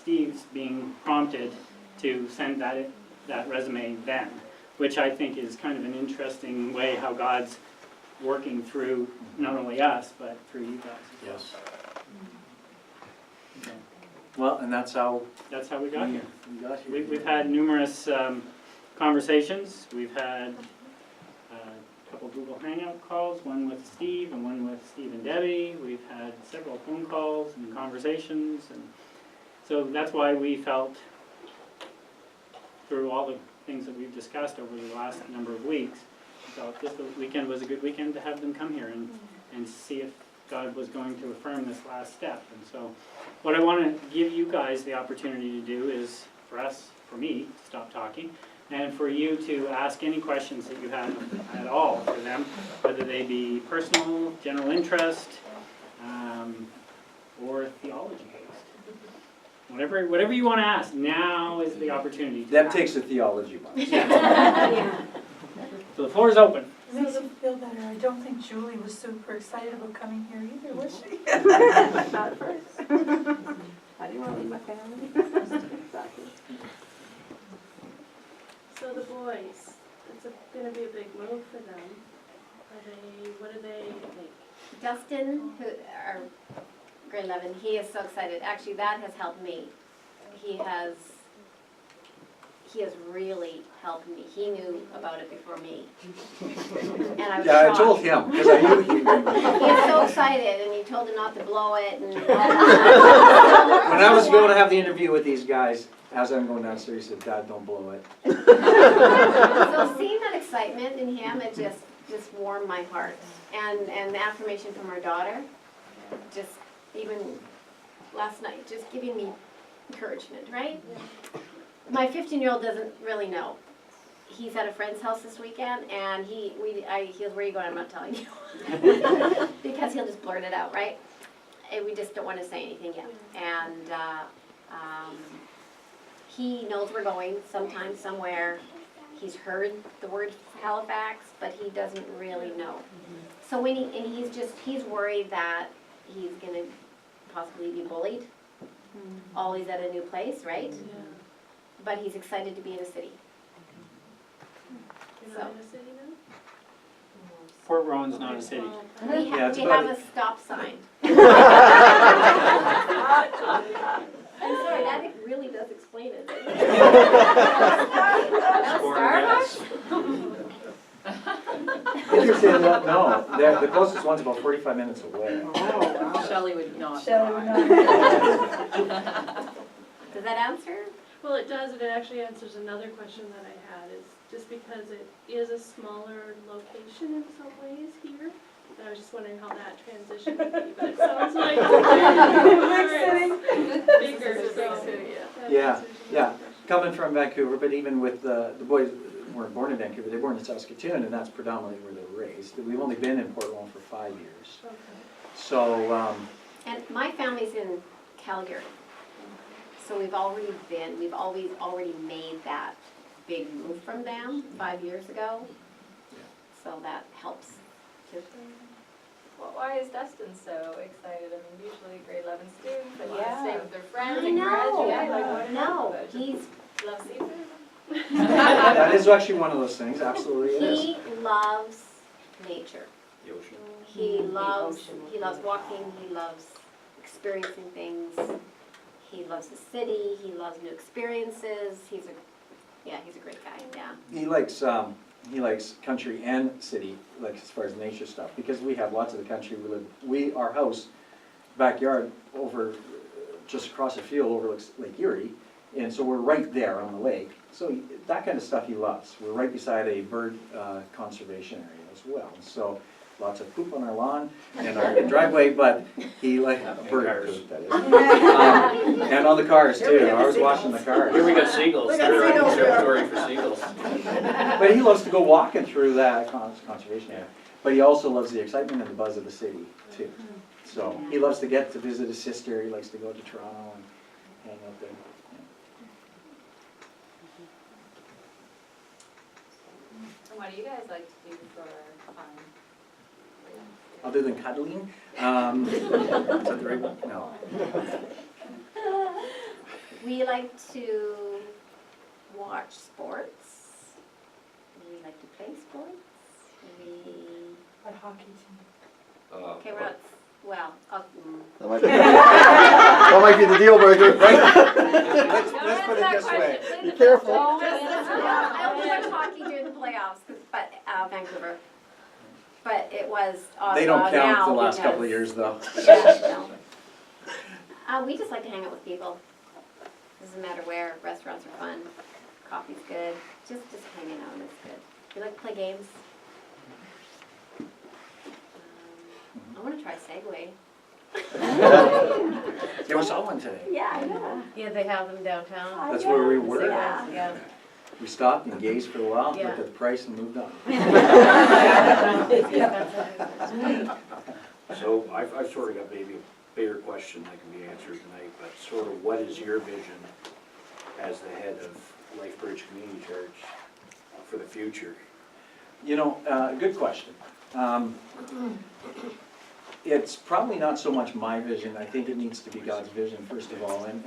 Steve's being prompted to send that resume then, which I think is kind of an interesting way how God's working through not only us, but through you guys. Yes. Okay. Well, and that's how That's how we got here. we got here. We've had numerous conversations. We've had a couple Google Hangout calls, one with Steve and one with Steve and Debbie. We've had several phone calls and conversations, and so that's why we felt, through all the things that we've discussed over the last number of weeks, we felt this weekend was a good weekend to have them come here and see if God was going to affirm this last step. And so what I want to give you guys the opportunity to do is, for me, to stop talking, and for you to ask any questions that you have at all for them, whether they be personal, general interest, or theology-based. Whatever you want to ask, now is the opportunity to That ask. takes a theology box. Yeah. So the floor is open. It makes me feel better. I don't think Julie was super excited about coming here either, was she? Not at first. I didn't want to leave my family. Exactly. So the boys, it's gonna be a big move for them. What are they like? Justin, who, our grade 11, he is so excited. Actually, that has helped me. He has really helped me. He knew about it before me. And I was Yeah, I shocked. told him, because I knew he would. He was so excited, and he told him not to blow it. And When I was going to have the interview with these guys, as I'm going downstairs, he said, "Dad, don't blow it." So seeing that excitement in him, it just warmed my heart. And the affirmation from our daughter, just even last night, just giving me encouragement, right? My 15-year-old doesn't really know. He's at a friend's house this weekend, and he goes, "Where are you going?" "I'm not telling you." Because he'll just blurt it out, right? And we just don't want to say anything yet. And he knows we're going sometime, somewhere. He's heard the word Halifax, but he doesn't really know. So he's worried that he's going to possibly be bullied. Always at a new place, right? Yeah. But he's excited to be in a city. You're not in a city now? Fort Rowan's not a city. We Yeah, it's have about a stop sign. I'm sorry, that really does explain it. Starbucks? Interesting enough, no. The closest one's about 45 minutes away. Shelley would not. Shelley would not. Does that answer? Well, it does, and it actually answers another question that I had, is just because it is a smaller location in some ways here, and I was just wondering how that transition would be, but it sounds like bigger, so. that Yeah, answers yeah. another question. Coming from Vancouver, but even with the boys weren't born in Vancouver, they were born in Saskatoon, and that's predominantly where they were raised. We've only been in Port Rowan for 5 years. Okay. So, And my family's in Calgary. So we've always already made that big move from them 5 years ago. So that helps too. Well, why is Dustin so excited? I mean, usually grade 11 students, they want to Yeah. stay with their friends I and know. graduate. Like, what is No, it? he's Love seafood? that is actually one of those things, absolutely it is. he loves nature. The ocean. He loves walking, he loves experiencing things. He loves the city, he loves new experiences. He's a great guy, yeah. He likes country and city, like as far as nature stuff, because we have lots of the country we live. Our house, backyard, over just across the field overlooks Lake Erie, and so we're right there on the lake. So that kind of stuff he loves. We're right beside a bird conservation area as well. So lots of poop on our lawn and our driveway, but he likes bird poop, that is. And on the cars too. I was washing the cars. Here we got seagulls. They're a reservatory for seagulls. But he loves to go walking through that conservation area. But he also loves the excitement and the buzz of the city too. So he loves to get to visit his sister. He likes to go to Toronto and hang out there. And what do you guys like to do for fun? Other than cuddling, is that the right one? No. We like to watch sports. We like to play sports. We, What hockey team? okay, we're not, well, That might be the deal breaker, right? Let's put it this way. Be careful. I only watch hockey during the playoffs, but, Vancouver. But it was They don't Ottawa count now the last couple of because- years, though. Yeah, no. We just like to hang out with people. Doesn't matter where, restaurants are fun, coffee's good, just hanging out is good. We like to play games. I wanna try Segway. There was someone today. Yeah, I know. Yeah, they have them downtown. That's where we were. Yeah. Yeah. We stopped and gazed for a while, Yeah. looked at the price and moved on. So I've sort of got maybe a bigger question that can be answered tonight, but sort of what is your vision as the head of LifeBridge Community Church for the future? You know, good question. It's probably not so much my vision. I think it needs to be God's vision, first of all, and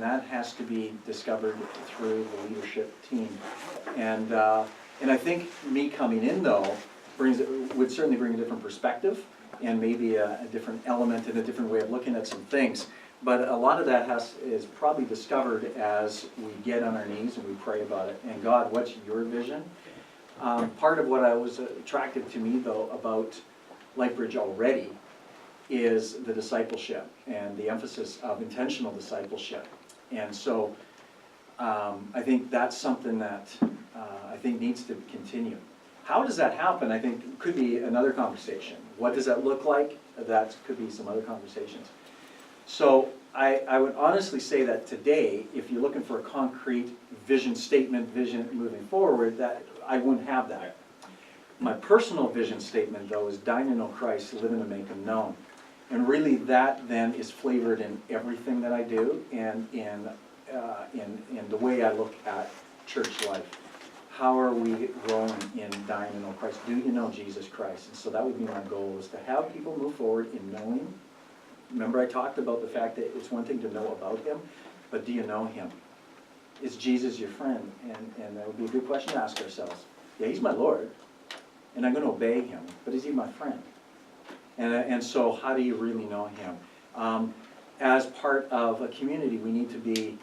that has to be discovered through the leadership team. And I think me coming in, though, would certainly bring a different perspective and maybe a different element and a different way of looking at some things. But a lot of that is probably discovered as we get on our knees and we pray about it. And God, what's your vision? Part of what I was attracted to me, though, about LifeBridge already is the discipleship and the emphasis of intentional discipleship. And so I think that's something that I think needs to continue. How does that happen? I think could be another conversation. What does that look like? That could be some other conversations. So I would honestly say that today, if you're looking for a concrete vision statement, vision moving forward, that I wouldn't have that. My personal vision statement, though, is dying to know Christ, living to make Him known. And really that then is flavored in everything that I do and in the way I look at church life. How are we growing in dying to know Christ? Do you know Jesus Christ? And so that would be my goal, is to have people move forward in knowing. Remember I talked about the fact that it's one thing to know about Him, but do you know Him? Is Jesus your friend? And that would be a good question to ask ourselves. Yeah, He's my Lord, and I'm going to obey Him, but is He my friend? And so how do you really know Him? As part of a community, we need to be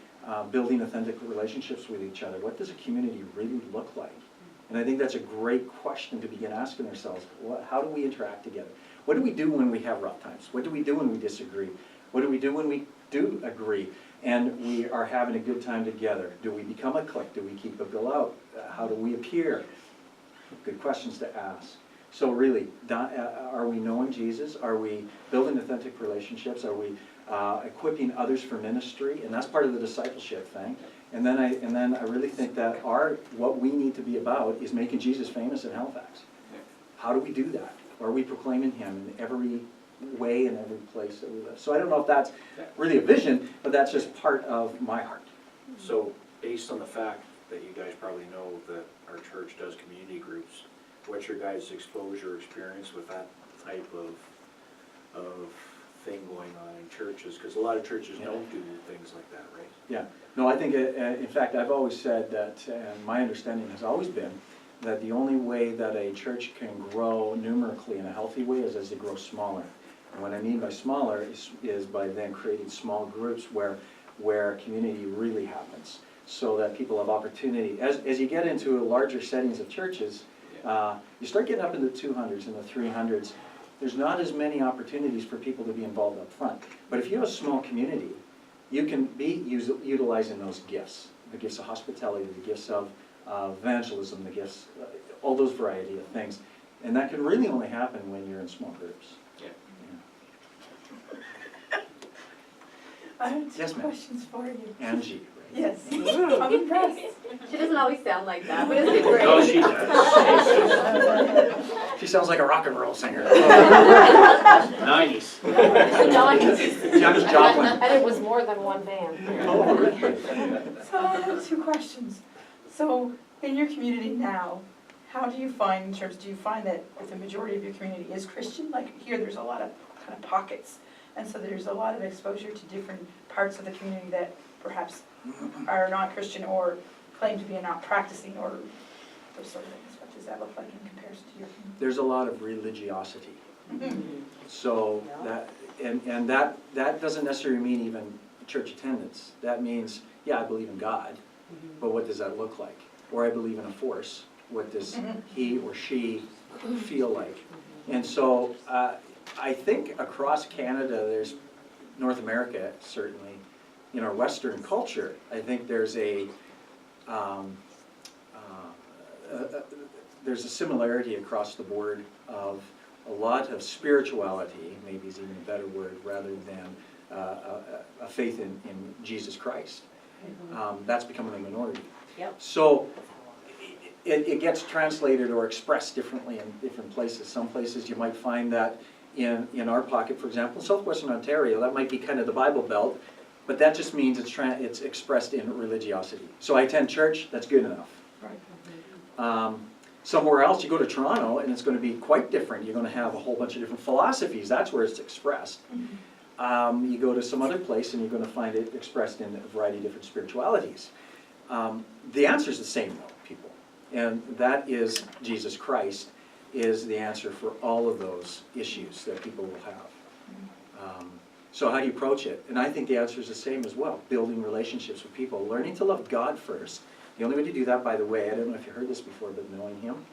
building authentic relationships with each other. What does a community really look like? And I think that's a great question to begin asking ourselves. How do we interact together? What do we do when we have rough times? What do we do when we disagree? What do we do when we do agree and we are having a good time together? Do we become a clique? Do we keep a bill out? How do we appear? Good questions to ask. So really, are we knowing Jesus? Are we building authentic relationships? Are we equipping others for ministry? And that's part of the discipleship thing. And then I really think that what we need to be about is making Jesus famous in Halifax. How do we do that? Are we proclaiming Him in every way and every place that we live? So I don't know if that's really a vision, but that's just part of my heart. So based on the fact that you guys probably know that our church does community groups, what's your guys' exposure experience with that type of thing going on in churches? Because a lot of churches don't do things like that, right? Yeah. No, I think, in fact, I've always said that, and my understanding has always been, that the only way that a church can grow numerically in a healthy way is as they grow smaller. And what I mean by smaller is by then creating small groups where community really happens, so that people have opportunity. As you get into larger settings of churches, you start getting up into the 200s and the 300s, there's not as many opportunities for people to be involved up front. But if you have a small community, you can be utilizing those gifts, the gifts of hospitality, the gifts of evangelism, the gifts, all those variety of things. And that can really only happen when you're in small groups. Yeah. I have two Yes, ma'am. questions for you. Angie. Yes, I'm impressed. She doesn't always sound like that, but it's great. No, she does. She sounds like a rock and roll singer. 90s. Janis Joplin. And it was more than one band. So I have two questions. So in your community now, how do you find in church, do you find that the majority of your community is Christian? Like here, there's a lot of kind of pockets. And so there's a lot of exposure to different parts of the community that perhaps are not Christian or claim to be not practicing or those sort of things? What does that look like in comparison to your community? There's a lot of religiosity. So that, and that doesn't necessarily mean even church attendance. That means, yeah, I believe in God, but what does that look like? Or I believe in a force. What does he or she feel like? And so I think across Canada, there's North America certainly, in our Western culture, I think there's a similarity across the board of a lot of spirituality, maybe is even a better word, rather than a faith in Jesus Christ. That's becoming a minority. Yep. So it gets translated or expressed differently in different places. Some places you might find that in our pocket, for example, Southwestern Ontario, that might be kind of the Bible Belt, but that just means it's expressed in religiosity. So I attend church, that's good enough. Right. Somewhere else, you go to Toronto, and it's going to be quite different. You're going to have a whole bunch of different philosophies. That's where it's expressed. You go to some other place, and you're going to find it expressed in a variety of different spiritualities. The answer is the same, though, people. And that is Jesus Christ is the answer for all of those issues that people will have. So how do you approach it? And I think the answer is the same as well. Building relationships with people. Learning to love God first. The only way to do that, by the way, I don't know if you heard this before, but knowing Him.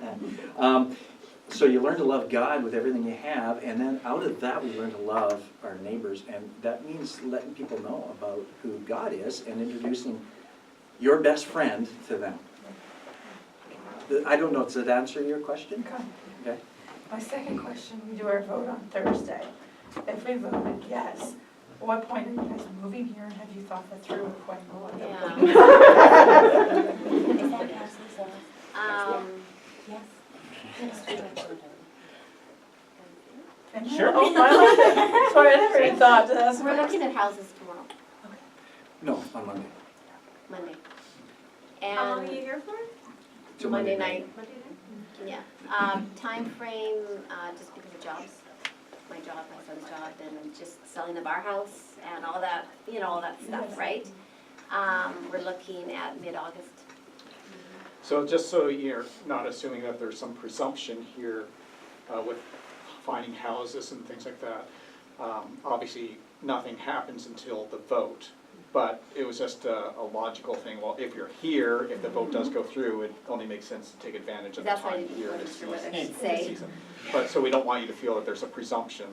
So you learn to love God with everything you have, and then out of that we learn to love our neighbors, and that means letting people know about who God is and introducing your best friend to them. I don't know, does that answer your question? Okay. Okay. My second question, we do our vote on Thursday. If we voted yes, at what point are you guys moving here, and have you thought that through of when we'll end up moving? Sure. Oh, my sorry, I never even thought to ask. We're looking at houses tomorrow, No, on Monday. Monday. How long are And you here for? Till Monday night, Monday night? yeah. Time frame, just because of jobs, my job, my son's job, and just selling of our house and all that, all that stuff, right? We're looking at mid-August. So just so you're not assuming that there's some presumption here with finding houses and things like that, obviously nothing happens until the vote. But it was just a logical thing, well, if you're here, if the vote does go through, it only makes sense to take advantage of the That's what time I here to wasn't sure whether to seize the say. season. But, so we don't want you to feel that there's a presumption,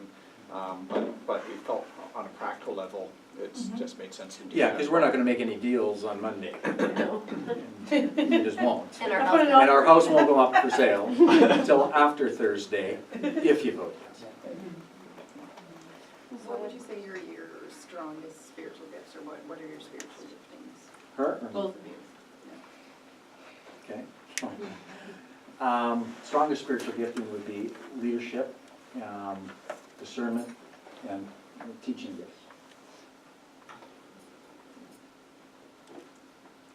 but we felt on a practical level, it's just made sense to do that. Yeah, because we're not going to make any deals on Monday. No. We just won't. And our I put it house, on- And our house won't go up for sale until after Thursday, if you vote yes. What would you say your strongest spiritual gifts, or what are your spiritual giftings? Her? or- Both of you. Okay. Strongest spiritual gifting would be leadership, discernment, and teaching gifts.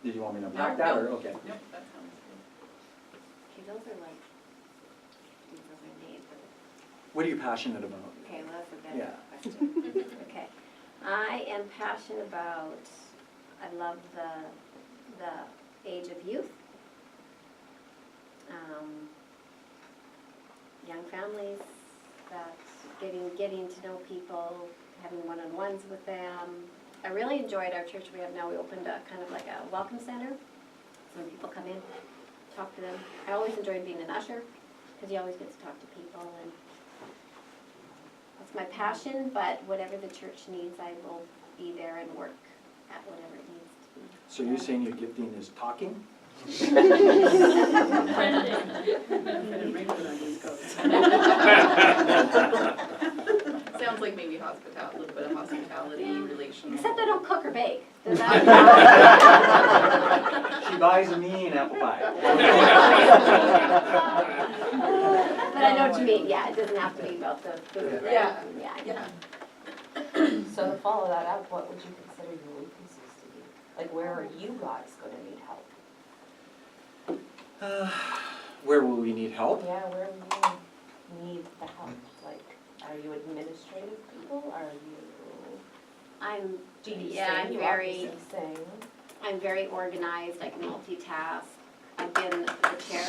Did you want me to unpack that, or, okay? Nope, that sounds good. okay, those are like, these are my names, but What are you passionate about? okay, well, that's a better Yeah. question. Okay, I am passionate about, I love the age of youth. Young families, that getting to know people, having one-on-ones with them. I really enjoyed our church we have now. We opened a kind of like a welcome center. So when people come in, talk to them. I always enjoyed being an usher, because you always get to talk to people, and that's my passion, but whatever the church needs, I will be there and work at whatever it needs to be. So you're saying your gifting is talking? Sounds like maybe hospitality, a little bit of hospitality, relational. Except I don't cook or bake. Does that She buys a mean apple pie. But I know what you mean, yeah, it doesn't have to be about the food, right? Yeah. Yeah. So to follow that up, what would you consider your weaknesses to be? Like, where are you guys gonna need help? Where will we need help? Yeah, where will you need the help? Like, are you administrative people? Are you, I'm, do you yeah, I'm sing? You very, obviously sing. I'm very organized, I can multitask. I've been the chair.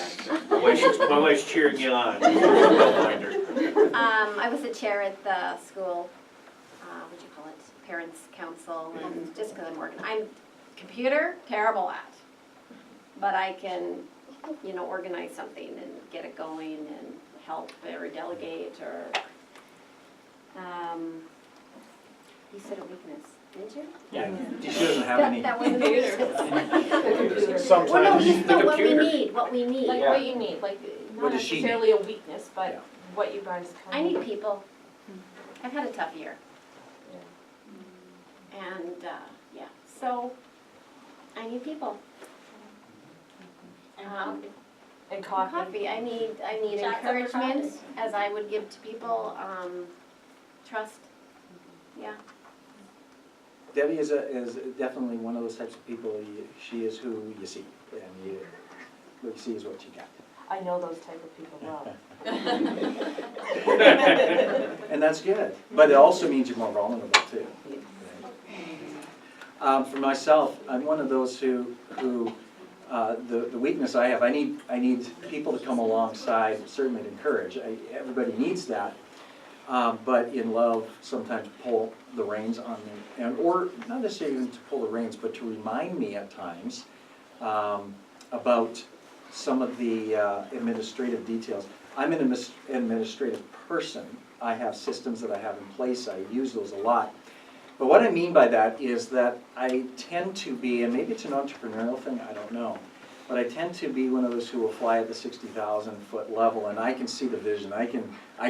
My wife's cheering you on. Don't mind her. I was the chair at the school, what do you call it, parents' council, and just because I'm working, I'm computer, terrible at. But I can, you know, organize something and get it going and help or delegate or, you said a weakness, didn't you? Yeah, she doesn't have any. That wasn't a weakness. Well, no, Sometimes, just know what we need, what we need. Like Yeah. what you need, like What not does she necessarily a weakness, Yeah. but what you guys I kind need of. people. I've had a tough year. And, yeah, so I need people. And coffee. Coffee, I need Chats over encouragement, coffee. as I would give to people, trust, yeah. Debbie is definitely one of those types of people, she is who you see, and what you see is what you get. I know those type of people well. And that's good, but it also means you're more vulnerable too. For myself, I'm one of those who the weakness I have, I need people to come alongside, certainly to encourage. Everybody needs that, but in love, sometimes pull the reins on me, or not necessarily even to pull the reins, but to remind me at times about some of the administrative details. I'm an administrative person. I have systems that I have in place. I use those a lot. But what I mean by that is that I tend to be, and maybe it's an entrepreneurial thing, I don't know, but I tend to be one of those who will fly at the 60,000-foot level, and I can see the vision. I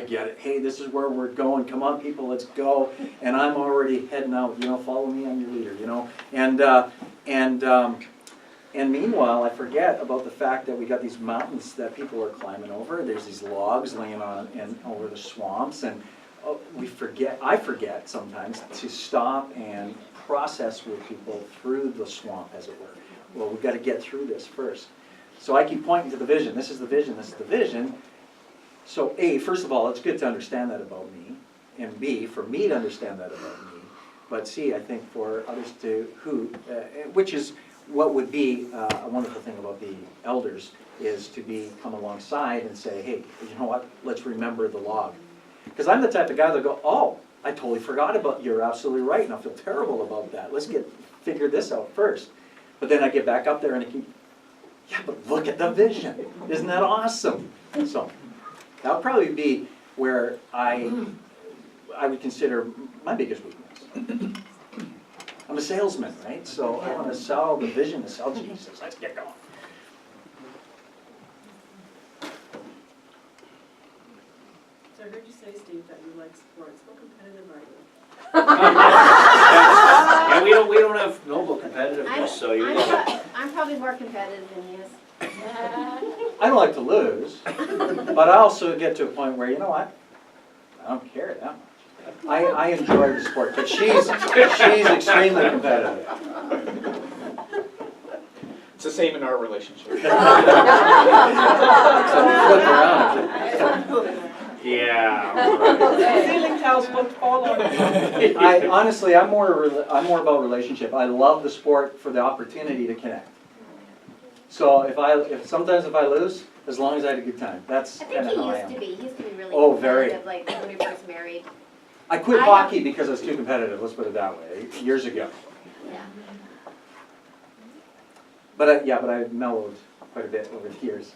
get it. Hey, this is where we're going. Come on, people, let's go. And I'm already heading out. You know, follow me, I'm your leader. You know, and meanwhile, I forget about the fact that we got these mountains that people are climbing over. There's these logs laying on and over the swamps, and I forget sometimes to stop and process with people through the swamp, as it were. Well, we've got to get through this first. So I keep pointing to the vision. This is the vision, this is the vision. So A, first of all, it's good to understand that about me. And B, for me to understand that about me. But C, I think for others to which is what would be a wonderful thing about the elders, is to come alongside and say, hey, you know what, let's remember the log. Because I'm the type of guy that'll go, oh, I totally forgot about, you're absolutely right, and I feel terrible about that. Let's figure this out first. But then I get back up there and I keep, yeah, but look at the vision. Isn't that awesome? So that would probably be where I would consider my biggest weakness. I'm a salesman, right? So I want to sell the vision, to sell Jesus. Let's get going. So I heard you say, Steve, that you like sports. How competitive are you? Yeah, we don't have noble competitiveness, so you I'm probably more competitive than he is. I don't like to lose, but I also get to a point where, you know what? I don't care that much. I enjoy the sport, but she's extremely competitive. It's the same in our relationship. Flip around. Yeah. Ceiling tiles won't fall on you. Honestly, I'm more about relationship. I love the sport for the opportunity to connect. So sometimes if I lose, as long as I had a good time, that's I kind think of how I he am. used to be really Oh, very. competitive, like when we first married. I quit hockey because I was too competitive, let's put it that way, years ago. Yeah. But I've mellowed quite a bit over the years.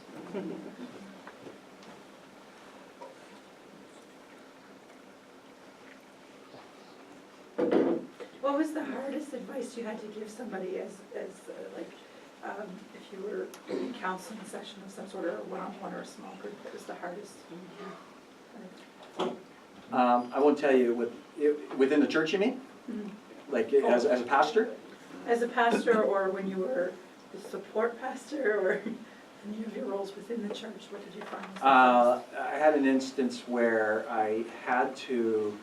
What was the hardest advice you had to give somebody as if you were in a counseling session of some sort, or a one-on-one or a small group? What was the hardest? I won't tell you, within the church you mean? Like as a pastor? As a pastor, or when you were the support pastor, or any of your roles within the church, what did you find? I had an instance where I had to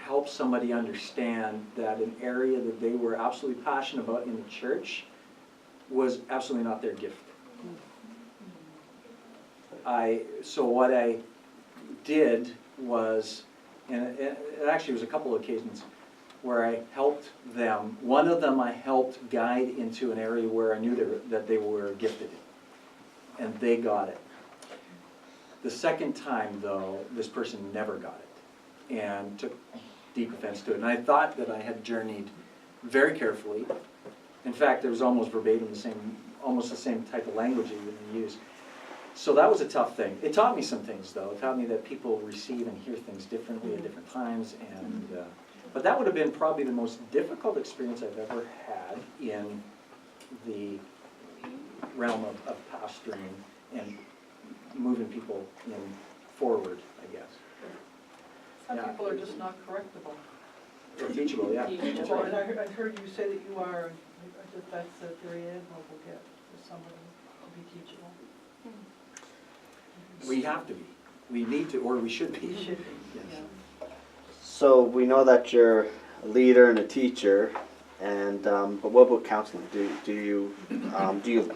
help somebody understand that an area that they were absolutely passionate about in the church was absolutely not their gift. So what I did was, and it actually was a couple of occasions, where I helped them. One of them I helped guide into an area where I knew that they were gifted in, and they got it. The second time, though, this person never got it and took deep offense to it. And I thought that I had journeyed very carefully. In fact, it was almost verbatim almost the same type of language you would use. So that was a tough thing. It taught me some things, though. It taught me that people receive and hear things differently at different times. And but that would have been probably the most difficult experience I've ever had in the realm of pastoring and moving people forward, I guess. Some Yeah. people are just not correctable. Or teachable, yeah. That's Well, right. and I heard you say that you are, that's a very admirable gift for somebody to be teachable. We have to be. We need to, or we should be. You should be, Yes. yeah. So we know that you're a leader and a teacher, and but what about counseling? Do you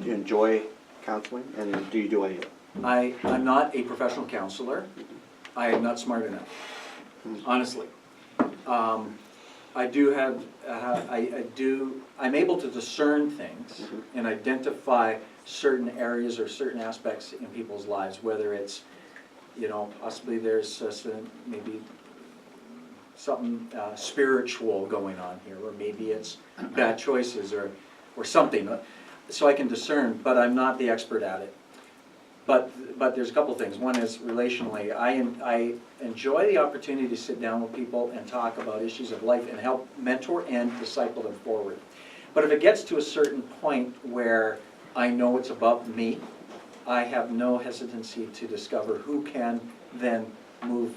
enjoy counseling, and do you do any of it? I'm not a professional counselor. I am not smart enough, honestly. I do have, I'm able to discern things and identify certain areas or certain aspects in people's lives, whether it's, possibly there's maybe something spiritual going on here, or maybe it's bad choices or something. So I can discern, but I'm not the expert at it. But there's a couple things. One is relationally. I enjoy the opportunity to sit down with people and talk about issues of life and help mentor and disciple them forward. But if it gets to a certain point where I know it's above me, I have no hesitancy to discover who can then move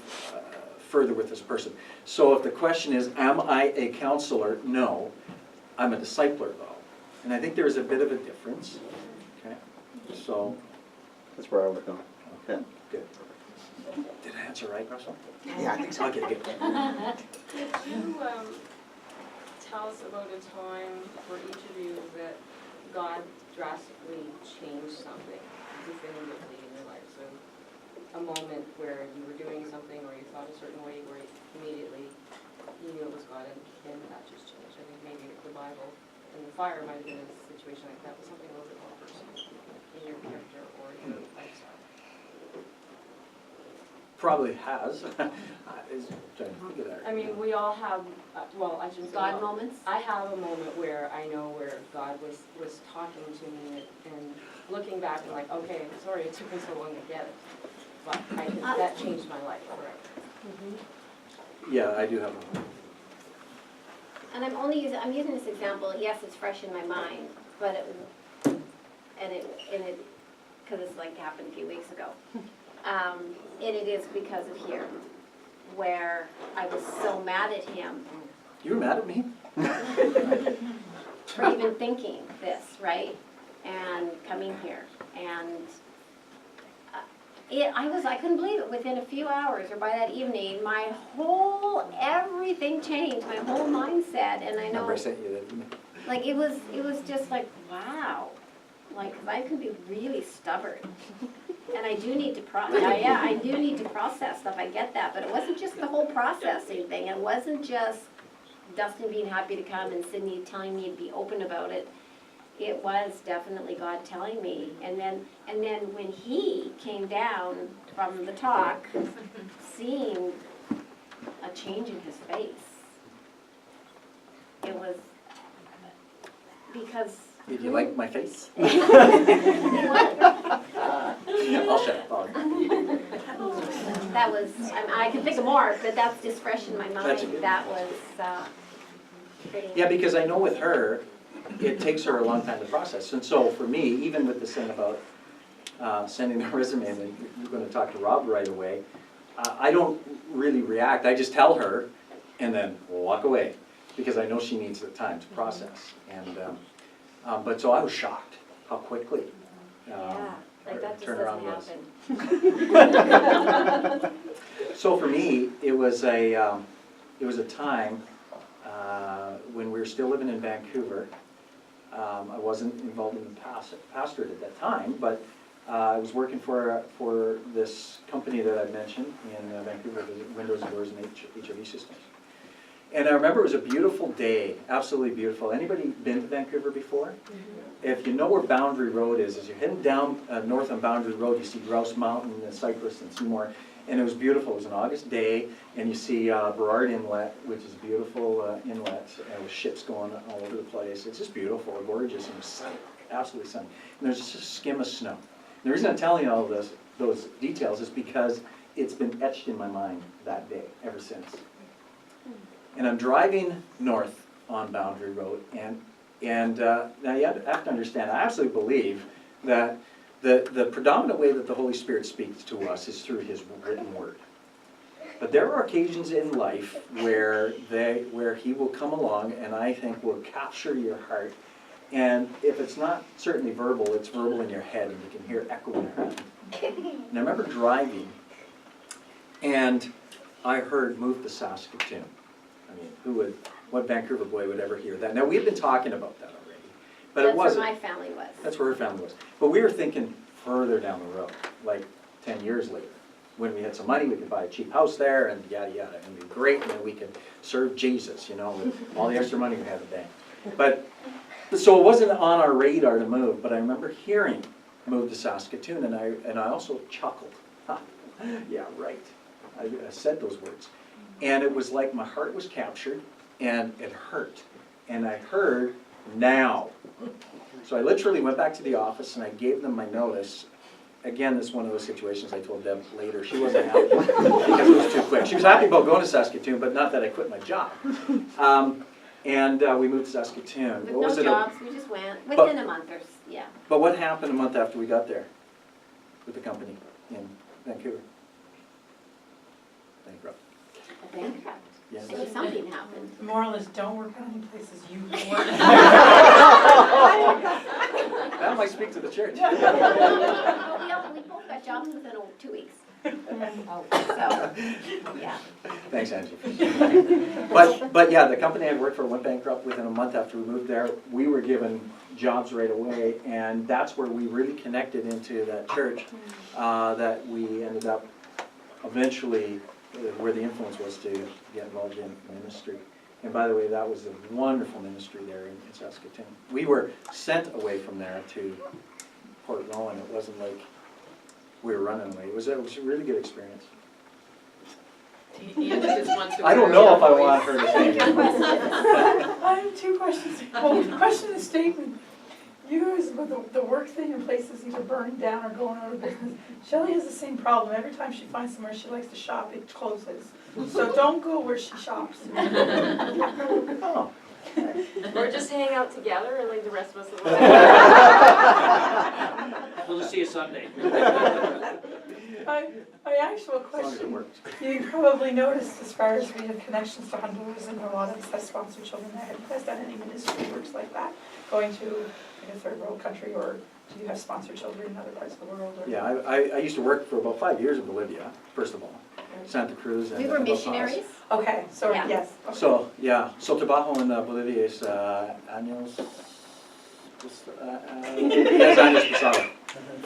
further with this person. So if the question is, am I a counselor? No. I'm a discipler, though. And I think there's a bit of a difference. Okay? So... That's where I would go. Okay. Good. Did I answer right, Russell? Yeah, I think so. Okay, good. Could you tell us about a time for each of you that God drastically changed something definitively in your life? So a moment where you were doing something or you thought a certain way where immediately you knew it was God and that just changed. I think maybe the Bible and the fire might have been a situation like that, but something a little bit more personal in your character or your lifestyle. Probably has. Trying to think of that. I mean, we all have, well, I shouldn't say God all. moments? I have a moment where I know where God was talking to me and looking back and like, okay, sorry it took me so long to get it. But that changed my life forever. Yeah, I do have one. And I'm using this example, yes, it's fresh in my mind, but because it's like happened a few weeks ago. And it is because of here, where I was so mad at him You were mad at me? for even thinking this, right? And coming here, and I couldn't believe it. Within a few hours, or by that evening, everything changed, my whole mindset, and I know. Remember I sent you that email? Like, it was just like, wow. Like, 'cause I can be really stubborn. And I do need to I do need to process stuff, I get that. But it wasn't just the whole processing thing. It wasn't just Dustin being happy to come and Sydney telling me to be open about it. It was definitely God telling me. And then when he came down from the talk, seeing a change in his face, it was because... Did you like my face? It was. I'll shut up. That was, I can think of more, but that's just fresh in my That's mind. good. That was pretty... Yeah, because I know with her, it takes her a long time to process. And so for me, even with this thing about sending a resume and you're going to talk to Rob right away, I don't really react. I just tell her and then walk away because I know she needs the time to process. And but so I was shocked how quickly Yeah, like that just turnaround doesn't was. happen. So for me, it was a time when we were still living in Vancouver. I wasn't involved in the pastorate at that time, but I was working for this company that I mentioned in Vancouver, the Windows and Doors and HOV Systems. And I remember it was a beautiful day, absolutely beautiful. Anybody been to Vancouver before? If you know where Boundary Road is, as you're heading down north on Boundary Road, you see Grouse Mountain and Cypress and Seymour. And it was beautiful. It was an August day, and you see Burrard Inlet, which is a beautiful inlet with ships going all over the place. It's just beautiful, gorgeous, and sunny, absolutely sunny. And there's just a skim of snow. And the reason I'm telling you all this, those details is because it's been etched in my mind that day ever since. And I'm driving north on Boundary Road, and now you have to understand, I absolutely believe that the predominant way that the Holy Spirit speaks to us is through His written word. But there are occasions in life where He will come along and I think will capture your heart. And if it's not certainly verbal, it's verbal in your head and you can hear it echo in your head. And I remember driving and I heard "Move to Saskatoon." I mean, what Vancouver boy would ever hear that? Now, we had been talking about that already, but it wasn't. That's where my family was. That's where her family was. But we were thinking further down the road, like 10 years later. When we had some money, we could buy a cheap house there and yada yada. And it'd be great, and then we could serve Jesus, you know, with all the extra money we had in the bank. But, so it wasn't on our radar to move, but I remember hearing "Move to Saskatoon," and I also chuckled. Yeah, right. I said those words. And it was like my heart was captured, and it hurt. And I heard, "Now." So I literally went back to the office and I gave them my notice. Again, this is one of those situations I told Deb later. She wasn't happy because it was too quick. She was happy about going to Saskatoon, but not that I quit my job. And we moved to Saskatoon. With What was no it? jobs, we just went, within a month or, yeah. But what happened a month after we got there with the company in Vancouver? Bankrupt. A bankrupt. Yes. Maybe something happened. The moral is don't work on any places you work. That might speak to the church. We both got jobs within 2 weeks. Oh, So, yeah. Thanks, Angie. But yeah, the company I worked for went bankrupt within a month after we moved there. We were given jobs right away, and that's where we really connected into that church that we ended up eventually, where the influence was to get involved in ministry. And by the way, that was a wonderful ministry there in Saskatoon. We were sent away from there to Port Rowan. It wasn't like we were running away. It was a really good experience. Ian just wants to I don't wear know if I your want voice. her to say anything. I have two questions. Well, the question and the statement. You guys, with the work thing in places either burning down or going out of business, Shelley has the same problem. Every time she finds somewhere she likes to shop, it closes. So don't go where she shops. Oh. Or just hang out together and leave the rest of us alone. We'll just see you Sunday. My actual As long as it question, worked. you probably noticed as far as we have connections to Honduras and a lot of us that sponsor children there, have you guys done any ministry works like that? Going to like a third world country, or do you have sponsored children in other parts of the world? Or? Yeah, I used to work for about 5 years in Bolivia, first of all. Santa Cruz and We were La Paz. missionaries. Okay, so Yeah. yes. Okay. So, yeah, so trabajo en Bolivia es años, 10 años pasado.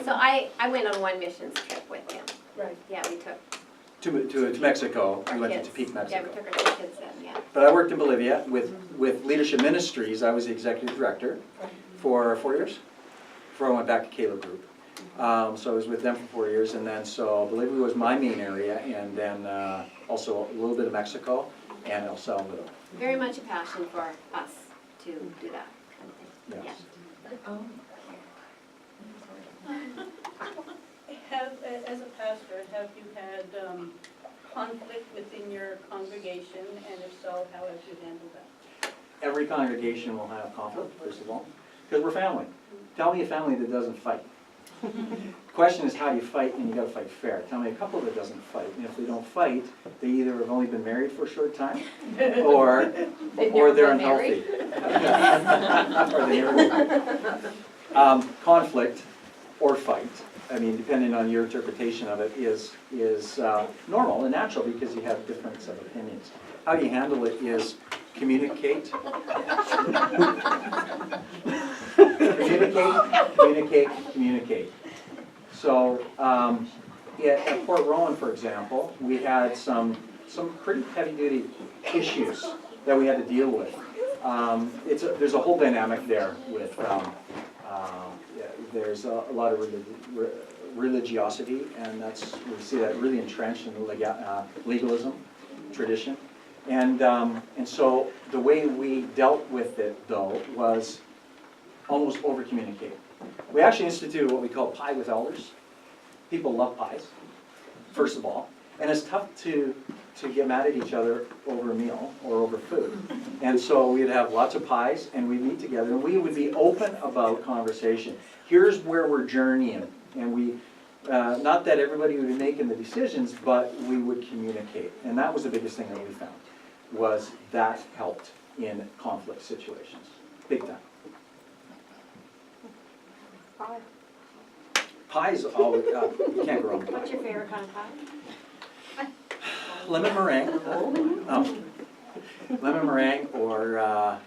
So I went on one missions trip with him. Right. Yeah, we took To Mexico, our we went kids. to Tepic, Yeah, Mexico. we took our two kids then, yeah. But I worked in Bolivia with Leadership Ministries. I was the executive director for 4 years before I went back to Caleb Group. So I was with them for 4 years, and then so Bolivia was my main area, and then also a little bit of Mexico and El Salvador. Very much a passion for us to do that kind of thing. Yes. As a pastor, have you had conflict within your congregation, and if so, how have you handled that? Every congregation will have conflict, first of all, because we're family. Tell me a family that doesn't fight. The question is, how do you fight? And you got to fight fair. Tell me a couple that doesn't fight. And if they don't fight, they either have only been married for a short time, or they're unhealthy. Or they never been. Conflict or fight, I mean, depending on your interpretation of it, is normal and natural because you have different set of opinions. How you handle it is communicate. Communicate. So at Port Rowan, for example, we had some pretty heavy-duty issues that we had to deal with. There's a whole dynamic there with, there's a lot of religiosity, and we see that really entrenched in legalism, tradition. And so the way we dealt with it, though, was almost over-communicate. We actually instituted what we call pie with elders. People love pies, first of all, and it's tough to get mad at each other over a meal or over food. And so we'd have lots of pies, and we'd meet together, and we would be open about conversation. Here's where we're journeying, and we, not that everybody would be making the decisions, but we would communicate. And that was the biggest thing that we found, was that helped in conflict situations, big time. Pie. Pies, always, you can't grow them. What's your favorite kind of pie? Lemon meringue. Oh. Lemon meringue or,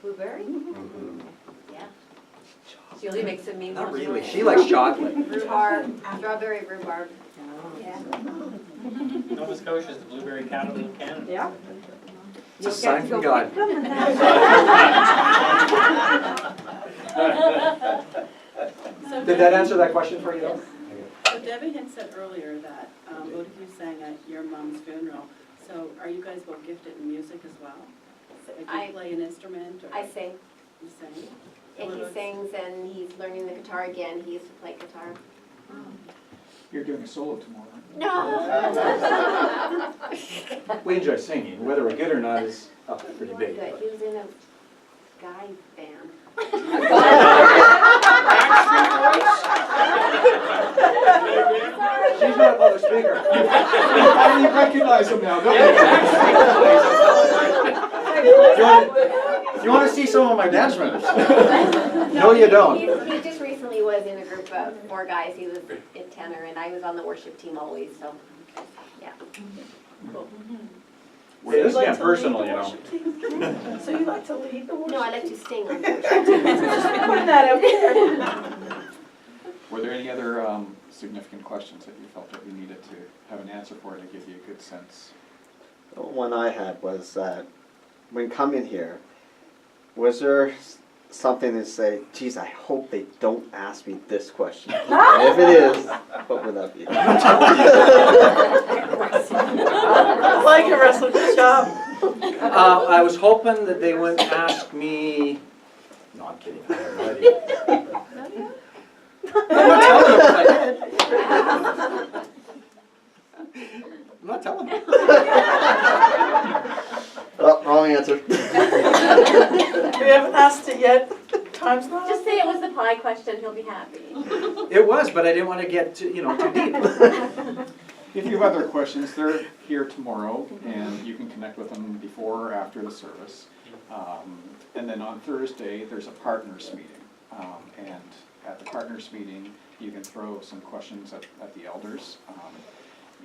Blueberry? mm-hmm. Yeah. Julie makes it mean. Not really, she likes chocolate. Rhubarb, strawberry rhubarb. Yeah. Nova Scotia is the blueberry capital of Canada. Yeah. It's a sign from God. Did that answer that question for you though? So Debbie had said earlier that both of you sang at your mom's funeral. So are you guys both gifted in music as well? Like you play an instrument or? I sing. You sing? And he sings and he's learning the guitar again. He used to play guitar. You're doing a solo tomorrow, aren't you? No. We enjoy singing, whether we're good or not is pretty big. Good. He was in a guy band. She's not a public speaker. I didn't recognize him now, don't You want to see some of my dance moves? No, you don't. He just recently was in a group of 4 guys. He was in tenor, and I was on the worship team always, so, yeah. Hey, this is Like getting to lead personal, the you know. worship team? So you like to lead the worship? No, I like to sing on the worship Just putting that out there. Were there any other significant questions that you felt that you needed to have an answer for to give you a good sense? The one I had was that when coming here, was there something to say, geez, I hope they don't ask me this question? And if it is, what would that be? I like it, Russell, good job. I was hoping that they wouldn't ask me. No, I'm kidding. I have no idea. I'm not telling you if I did. I'm not telling you. Oh, wrong answer. We haven't asked it yet. Time's not. Just say it was the pie question, he'll be happy. It was, but I didn't want to get too deep. If you have other questions, they're here tomorrow, and you can connect with them before or after the service. And then on Thursday, there's a partners meeting. And at the partners meeting, you can throw some questions at the elders,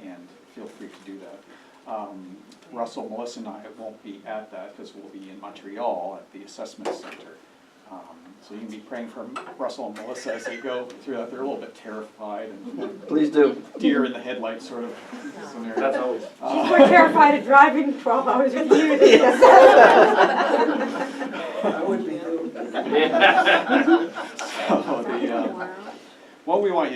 and feel free to do that. Russell, Melissa, and I won't be at that because we'll be in Montreal at the assessment center. So you can be praying for Russell and Melissa as they go through that. They're a little bit terrified and Please do. deer in the headlights sort of scenario. That's always. She's more terrified of driving 12 hours with you than I would be too. So what we want you